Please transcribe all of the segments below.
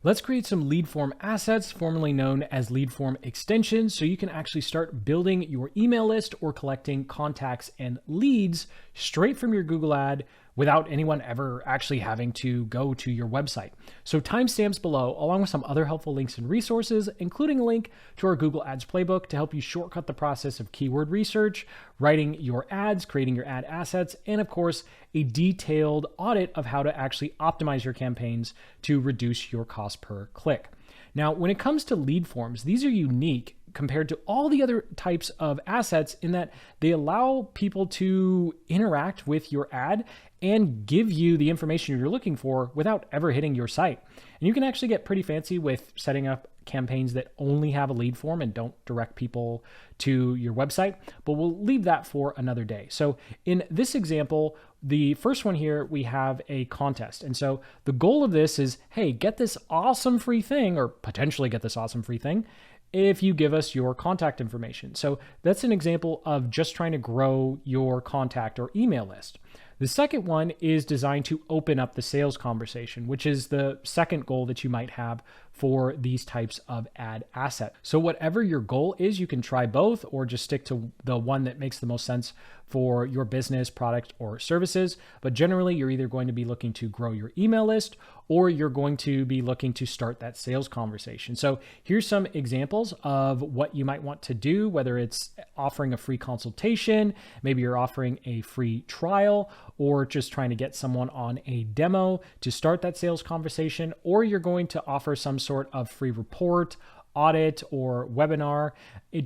Let's create some lead form assets, formerly known as lead form extensions, so you can actually start building your email list or collecting contacts and leads straight from your Google ad without anyone ever actually having to go to your website. So timestamps below, along with some other helpful links and resources, including a link to our Google Ads playbook to help you shortcut the process of keyword research, writing your ads, creating your ad assets, and of course, a detailed audit of how to actually optimize your campaigns to reduce your cost per click. Now, when it comes to lead forms, these are unique compared to all the other types of assets in that they allow people to interact with your ad and give you the information you're looking for without ever hitting your site. And you can actually get pretty fancy with setting up campaigns that only have a lead form and don't direct people to your website, but we'll leave that for another day. So in this example, the first one here, we have a contest. And so the goal of this is, hey, get this awesome free thing, or potentially get this awesome free thing, if you give us your contact information. So that's an example of just trying to grow your contact or email list. The second one is designed to open up the sales conversation, which is the second goal that you might have for these types of ad asset. So whatever your goal is, you can try both or just stick to the one that makes the most sense for your business, product, or services. But generally, you're either going to be looking to grow your email list or you're going to be looking to start that sales conversation. So here's some examples of what you might want to do, whether it's offering a free consultation, maybe you're offering a free trial, or just trying to get someone on a demo to start that sales conversation, or you're going to offer some sort of free report, audit, or webinar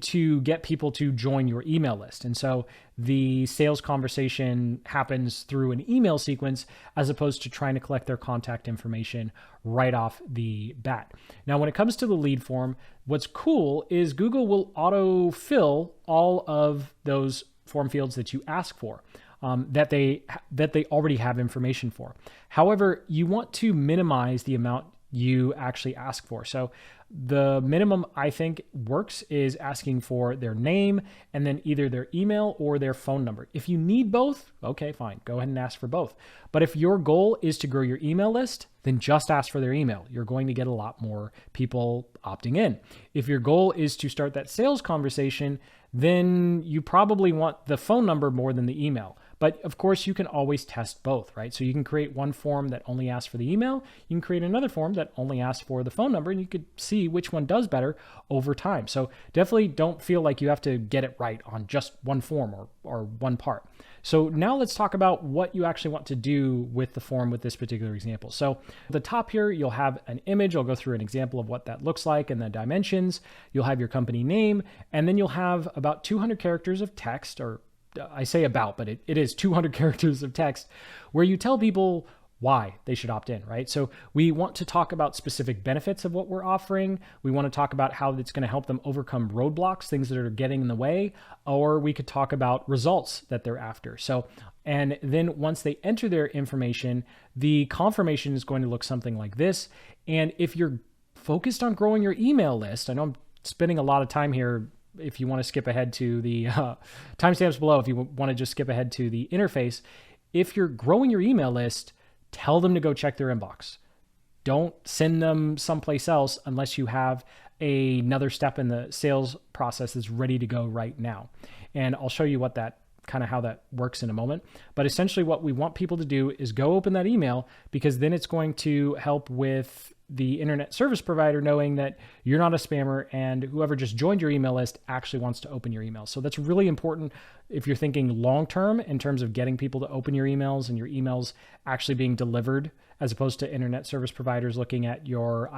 to get people to join your email list. And so the sales conversation happens through an email sequence as opposed to trying to collect their contact information right off the bat. Now, when it comes to the lead form, what's cool is Google will autofill all of those form fields that you ask for. That they already have information for. However, you want to minimize the amount you actually ask for. So the minimum I think works is asking for their name and then either their email or their phone number. If you need both, okay, fine, go ahead and ask for both. But if your goal is to grow your email list, then just ask for their email. You're going to get a lot more people opting in. If your goal is to start that sales conversation, then you probably want the phone number more than the email. But of course, you can always test both, right? So you can create one form that only asks for the email. You can create another form that only asks for the phone number, and you could see which one does better over time. So definitely don't feel like you have to get it right on just one form or one part. So now let's talk about what you actually want to do with the form with this particular example. So at the top here, you'll have an image. I'll go through an example of what that looks like and the dimensions. You'll have your company name, and then you'll have about 200 characters of text, or I say about, but it is 200 characters of text where you tell people why they should opt in, right? So we want to talk about specific benefits of what we're offering. We want to talk about how it's going to help them overcome roadblocks, things that are getting in the way, or we could talk about results that they're after. So, and then once they enter their information, the confirmation is going to look something like this. And if you're focused on growing your email list, I know I'm spending a lot of time here. If you want to skip ahead to the timestamps below, if you want to just skip ahead to the interface, if you're growing your email list, tell them to go check their inbox. Don't send them someplace else unless you have another step in the sales process that's ready to go right now. And I'll show you what that how that works in a moment. But essentially what we want people to do is go open that email, because then it's going to help with the internet service provider knowing that you're not a spammer and whoever just joined your email list actually wants to open your email. So that's really important if you're thinking long-term in terms of getting people to open your emails and your emails actually being delivered, as opposed to internet service providers looking at your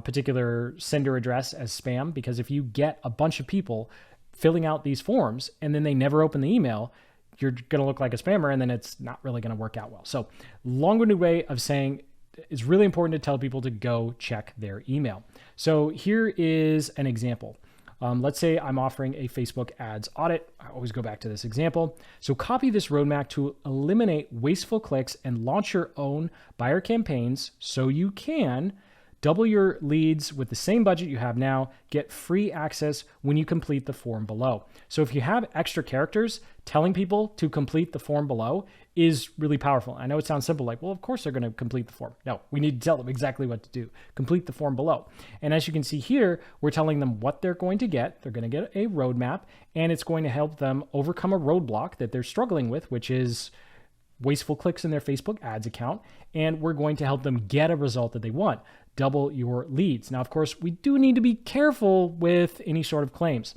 particular sender address as spam. Because if you get a bunch of people filling out these forms and then they never open the email, you're going to look like a spammer, and then it's not really going to work out well. So long-winded way of saying it's really important to tell people to go check their email. So here is an example. Let's say I'm offering a Facebook ads audit. I always go back to this example. So copy this roadmap to eliminate wasteful clicks and launch your own buyer campaigns so you can double your leads with the same budget you have now, get free access when you complete the form below. So if you have extra characters, telling people to complete the form below is really powerful. I know it sounds simple, like, well, of course they're going to complete the form. No, we need to tell them exactly what to do. Complete the form below. And as you can see here, we're telling them what they're going to get. They're going to get a roadmap, and it's going to help them overcome a roadblock that they're struggling with, which is wasteful clicks in their Facebook ads account. And we're going to help them get a result that they want. Double your leads. Now, of course, we do need to be careful with any sort of claims.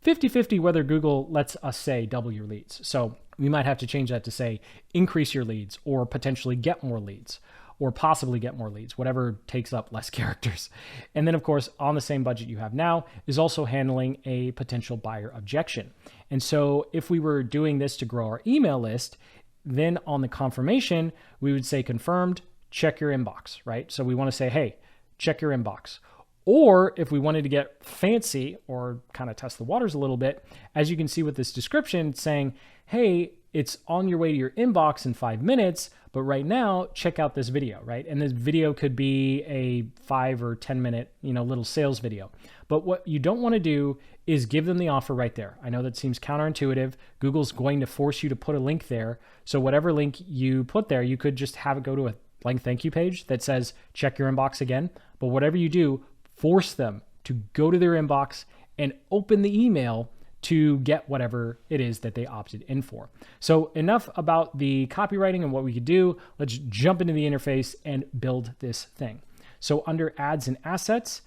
50-50 whether Google lets us say double your leads. So we might have to change that to say increase your leads, or potentially get more leads, or possibly get more leads, whatever takes up less characters. And then, of course, on the same budget you have now is also handling a potential buyer objection. And so if we were doing this to grow our email list, then on the confirmation, we would say confirmed, check your inbox, right? So we want to say, hey, check your inbox. Or if we wanted to get fancy or kind of test the waters a little bit, as you can see with this description, it's saying, hey, it's on your way to your inbox in 5 minutes, but right now, check out this video, right? And this video could be a 5 or 10 minute, little sales video. But what you don't want to do is give them the offer right there. I know that seems counterintuitive. Google's going to force you to put a link there. So whatever link you put there, you could just have it go to a blank thank you page that says, check your inbox again. But whatever you do, force them to go to their inbox and open the email to get whatever it is that they opted in for. So enough about the copywriting and what we could do. Let's jump into the interface and build this thing. So under ads and assets,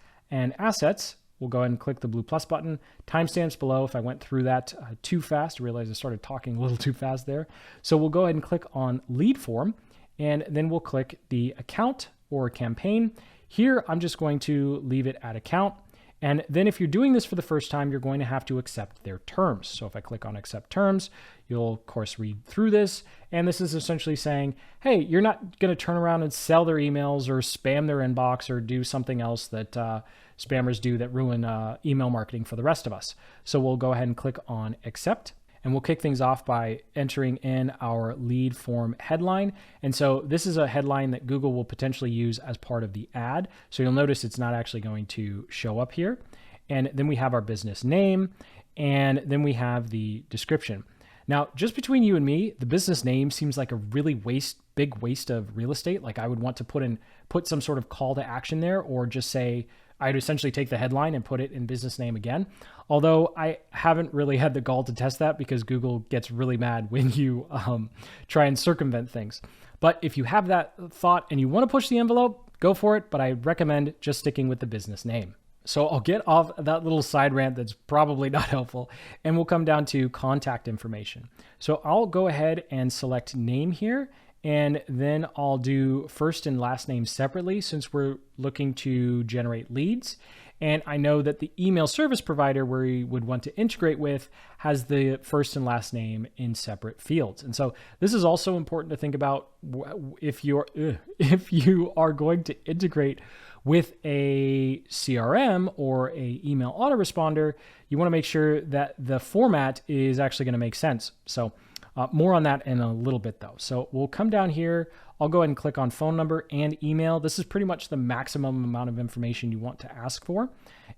we'll go ahead and click the blue plus button. Timestamps below if I went through that too fast. I realized I started talking a little too fast there. So we'll go ahead and click on lead form, and then we'll click the account or campaign. Here, I'm just going to leave it at account. And then if you're doing this for the first time, you're going to have to accept their terms. So if I click on accept terms, you'll of course read through this. And this is essentially saying, hey, you're not going to turn around and sell their emails or spam their inbox or do something else that spammers do that ruin email marketing for the rest of us. So we'll go ahead and click on accept. And we'll kick things off by entering in our lead form headline. And so this is a headline that Google will potentially use as part of the ad. So you'll notice it's not actually going to show up here. And then we have our business name, and then we have the description. Now, just between you and me, the business name seems like a really big waste of real estate. Like I would want to put some sort of call to action there, or just say, I'd essentially take the headline and put it in business name again. Although I haven't really had the gall to test that because Google gets really mad when you try and circumvent things. But if you have that thought and you want to push the envelope, go for it. But I recommend just sticking with the business name. So I'll get off that little side rant that's probably not helpful, and we'll come down to contact information. So I'll go ahead and select name here, and then I'll do first and last name separately since we're looking to generate leads. And I know that the email service provider where we would want to integrate with has the first and last name in separate fields. And so this is also important to think about if you are going to integrate with a CRM or a email autoresponder. You want to make sure that the format is actually going to make sense. So more on that in a little bit though. So we'll come down here. I'll go ahead and click on phone number and email. This is pretty much the maximum amount of information you want to ask for.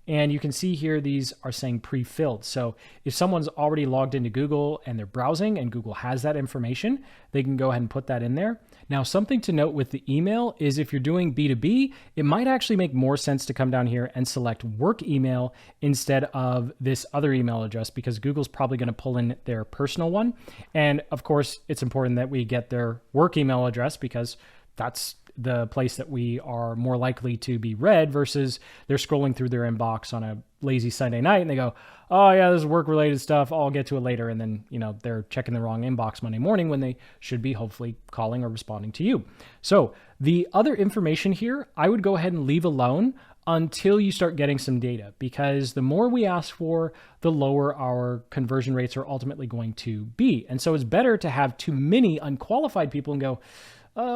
And you can see here, these are saying pre-filled. So if someone's already logged into Google and they're browsing and Google has that information, they can go ahead and put that in there. Now, something to note with the email is if you're doing B2B, it might actually make more sense to come down here and select work email instead of this other email address, because Google's probably going to pull in their personal one. And of course, it's important that we get their work email address because that's the place that we are more likely to be read versus they're scrolling through their inbox on a lazy Sunday night and they go, oh yeah, this is work related stuff. I'll get to it later. And then, they're checking the wrong inbox Monday morning when they should be hopefully calling or responding to you. So the other information here, I would go ahead and leave alone until you start getting some data, because the more we ask for, the lower our conversion rates are ultimately going to be. And so it's better to have too many unqualified people and go,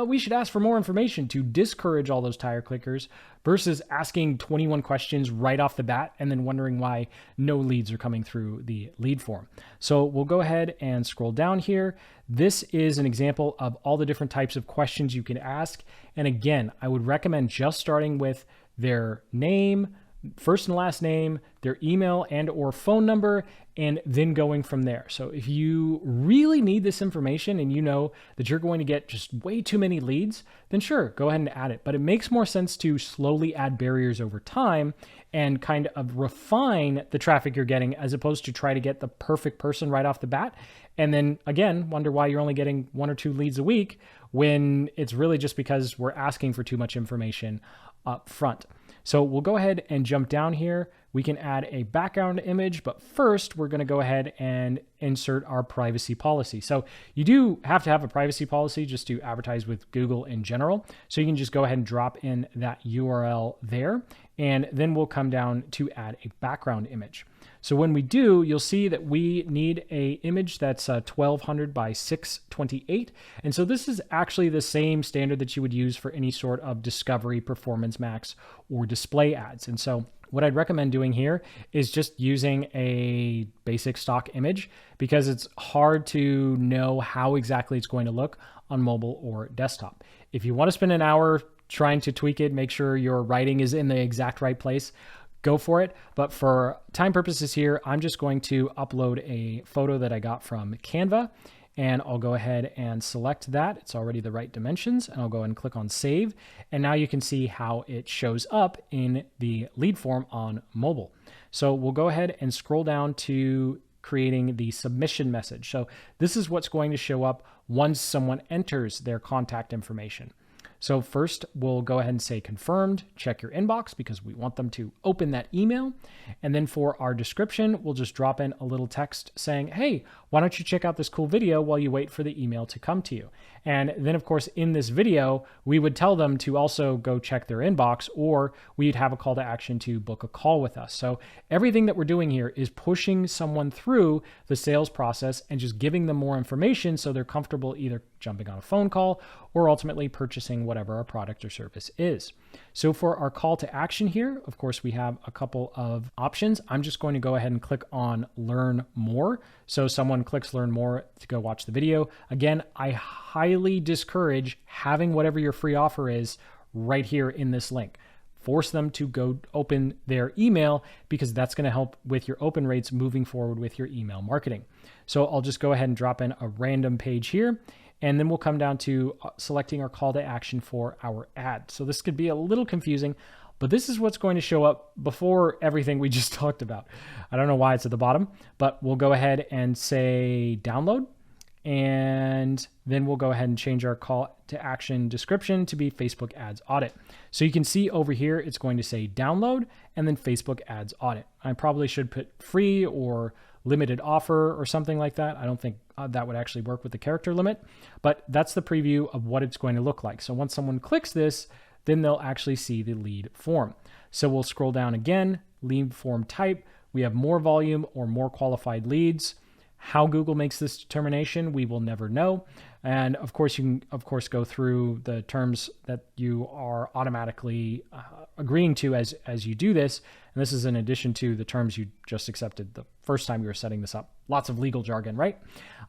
we should ask for more information to discourage all those tire clickers versus asking 21 questions right off the bat and then wondering why no leads are coming through the lead form. So we'll go ahead and scroll down here. This is an example of all the different types of questions you can ask. And again, I would recommend just starting with their name, first and last name, their email and or phone number, and then going from there. So if you really need this information and you know that you're going to get just way too many leads, then sure, go ahead and add it. But it makes more sense to slowly add barriers over time and kind of refine the traffic you're getting, as opposed to try to get the perfect person right off the bat. And then again, wonder why you're only getting 1 or 2 leads a week, when it's really just because we're asking for too much information up front. So we'll go ahead and jump down here. We can add a background image, but first we're going to go ahead and insert our privacy policy. So you do have to have a privacy policy just to advertise with Google in general. So you can just go ahead and drop in that URL there, and then we'll come down to add a background image. So when we do, you'll see that we need a image that's 1200 by 628. And so this is actually the same standard that you would use for any sort of Discovery, Performance Max, or display ads. And so what I'd recommend doing here is just using a basic stock image, because it's hard to know how exactly it's going to look on mobile or desktop. If you want to spend an hour trying to tweak it, make sure your writing is in the exact right place, go for it. But for time purposes here, I'm just going to upload a photo that I got from Canva, and I'll go ahead and select that. It's already the right dimensions, and I'll go and click on save. And now you can see how it shows up in the lead form on mobile. So we'll go ahead and scroll down to creating the submission message. So this is what's going to show up once someone enters their contact information. So first, we'll go ahead and say confirmed, check your inbox, because we want them to open that email. And then for our description, we'll just drop in a little text saying, hey, why don't you check out this cool video while you wait for the email to come to you? And then, of course, in this video, we would tell them to also go check their inbox, or we'd have a call to action to book a call with us. So everything that we're doing here is pushing someone through the sales process and just giving them more information so they're comfortable either jumping on a phone call or ultimately purchasing whatever our product or service is. So for our call to action here, of course, we have a couple of options. I'm just going to go ahead and click on Learn More. So someone clicks Learn More to go watch the video. Again, I highly discourage having whatever your free offer is right here in this link. Force them to go open their email, because that's going to help with your open rates moving forward with your email marketing. So I'll just go ahead and drop in a random page here, and then we'll come down to selecting our call to action for our ad. So this could be a little confusing, but this is what's going to show up before everything we just talked about. I don't know why it's at the bottom, but we'll go ahead and say download. And then we'll go ahead and change our call to action description to be Facebook ads audit. So you can see over here, it's going to say download and then Facebook ads audit. I probably should put free or limited offer or something like that. I don't think that would actually work with the character limit, but that's the preview of what it's going to look like. So once someone clicks this, then they'll actually see the lead form. So we'll scroll down again, lead form type. We have more volume or more qualified leads. How Google makes this determination, we will never know. And of course, you can, go through the terms that you are automatically agreeing to as you do this. And this is in addition to the terms you just accepted the first time you were setting this up. Lots of legal jargon, right?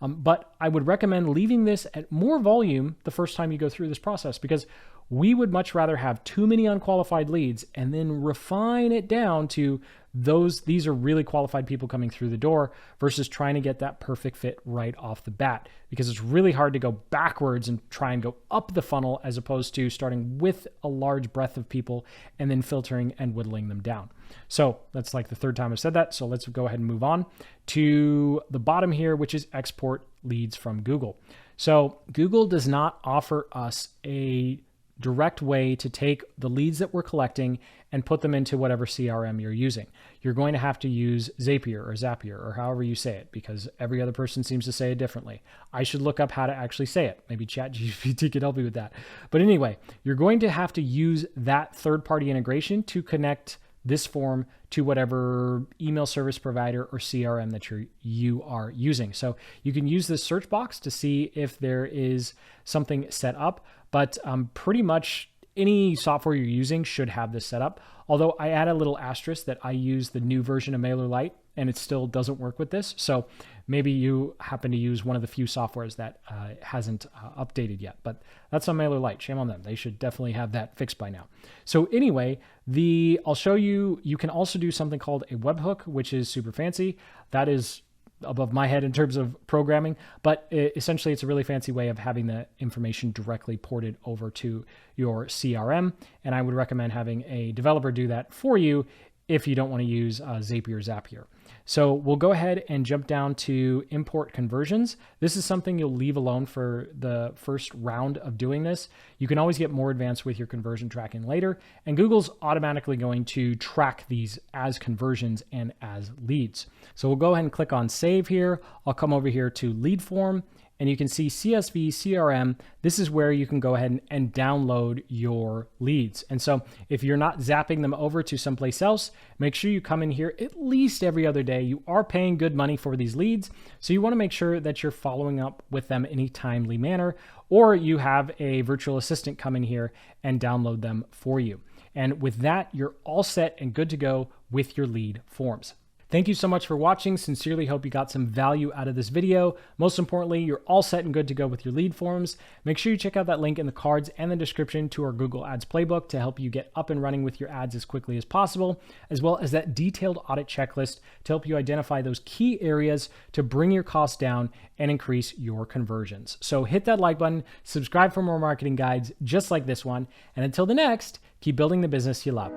But I would recommend leaving this at more volume the first time you go through this process, because we would much rather have too many unqualified leads and then refine it down to these are really qualified people coming through the door, versus trying to get that perfect fit right off the bat, because it's really hard to go backwards and try and go up the funnel, as opposed to starting with a large breadth of people and then filtering and whittling them down. So that's like the third time I've said that. So let's go ahead and move on to the bottom here, which is export leads from Google. So Google does not offer us a direct way to take the leads that we're collecting and put them into whatever CRM you're using. You're going to have to use Zapier or Zapier or however you say it, because every other person seems to say it differently. I should look up how to actually say it. Maybe ChatGPT could help me with that. But anyway, you're going to have to use that third-party integration to connect this form to whatever email service provider or CRM that you are using. So you can use this search box to see if there is something set up, but pretty much any software you're using should have this set up. Although I add a little asterisk that I use the new version of MailerLite and it still doesn't work with this. So maybe you happen to use one of the few softwares that hasn't updated yet. But that's on MailerLite. Shame on them. They should definitely have that fixed by now. So anyway, I'll show you. You can also do something called a webhook, which is super fancy. That is above my head in terms of programming, but essentially it's a really fancy way of having the information directly ported over to your CRM. And I would recommend having a developer do that for you if you don't want to use Zapier or Zapier. So we'll go ahead and jump down to import conversions. This is something you'll leave alone for the first round of doing this. You can always get more advanced with your conversion tracking later, and Google's automatically going to track these as conversions and as leads. So we'll go ahead and click on save here. I'll come over here to lead form, and you can see CSV CRM. This is where you can go ahead and download your leads. And so if you're not zapping them over to someplace else, make sure you come in here at least every other day. You are paying good money for these leads, so you want to make sure that you're following up with them in a timely manner, or you have a virtual assistant come in here and download them for you. And with that, you're all set and good to go with your lead forms. Thank you so much for watching. Sincerely hope you got some value out of this video. Most importantly, you're all set and good to go with your lead forms. Make sure you check out that link in the cards and the description to our Google Ads playbook to help you get up and running with your ads as quickly as possible, as well as that detailed audit checklist to help you identify those key areas to bring your costs down and increase your conversions. So hit that like button, subscribe for more marketing guides just like this one, and until the next, keep building the business you love.